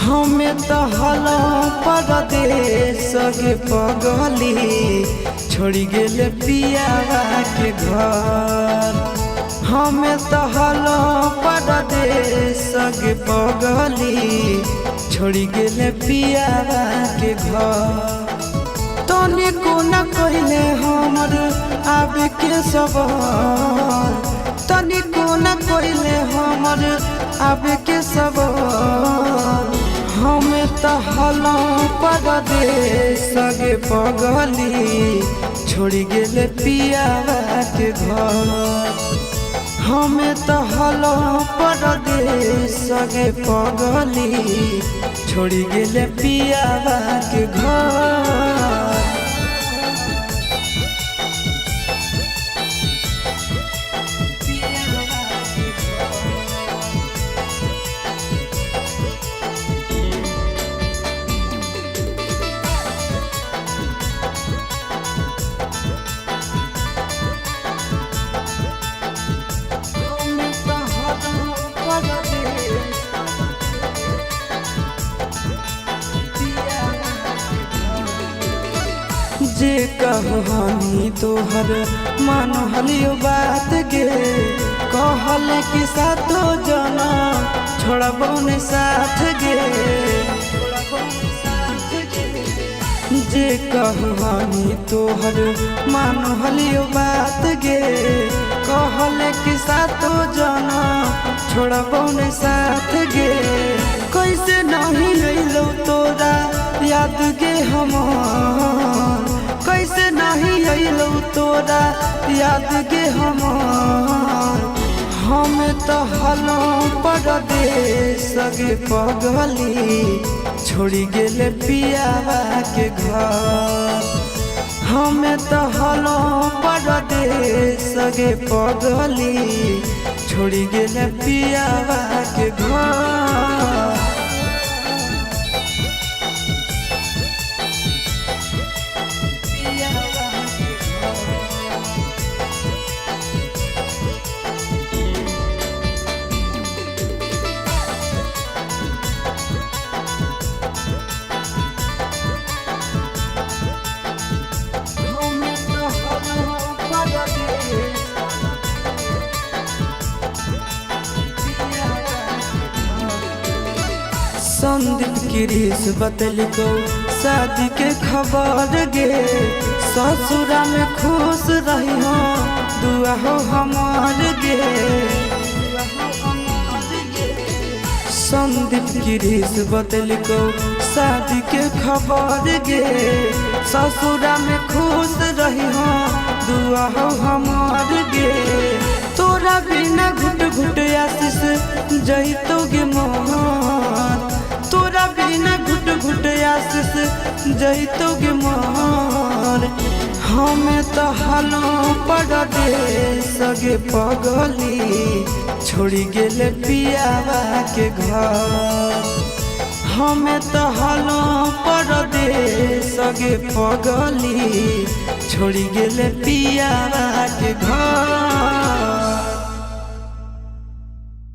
हमें तो हलो परदेश के पगली छोड़ी गेले पियावा के घर। हमें तो हलो परदेश के पगली छोड़ी गेले पियावा के घर। तनी को न कहले हमर आबे के सबर, तनी को न कहले हमर आबे के सबर। हमें तो हलो परदेश के पगली छोड़ी गेले पियावा के घर। हमें तो हलो परदेश के पगली छोड़ी गेले पियावा के घर। जे कहनी तोहर मान हलियो बात गे, कहल कि सातो जना छोड़बो ने साथ गे। जे कहनी तोहर मान हलियो बात गे, कहल कि सातो जना छोड़बो ने साथ गे। कैसे नहीं लैलो तोरा याद गे हमार, कैसे नहीं अइलो तोरा याद गे हमार। हमें तो हलो परदेश के पगली छोड़ी गेले पियावा के घर। हमें तो हलो परदेश के पगली छोड़ी गेले पियावा के घर। संदीप गिरीश बतलिको शादी के खबर गे, ससुरा में खुश रही हो दुआ हो हमार गे। संदीप गिरीश बतलिको शादी के खबर गे, ससुरा में खुश रही हो दुआ हो हमार गे। तोरा बिना घुट घुट आशीष जइतो गे मोहन, तोरा बिना घुट घुट आशीष जइतो गे मोहन। हमें तो हलो परदेश के पगली छोड़ी गेले पियावा के घर। हमें तो हलो परदेश के पगली छोड़ी गेले पियावा के घर।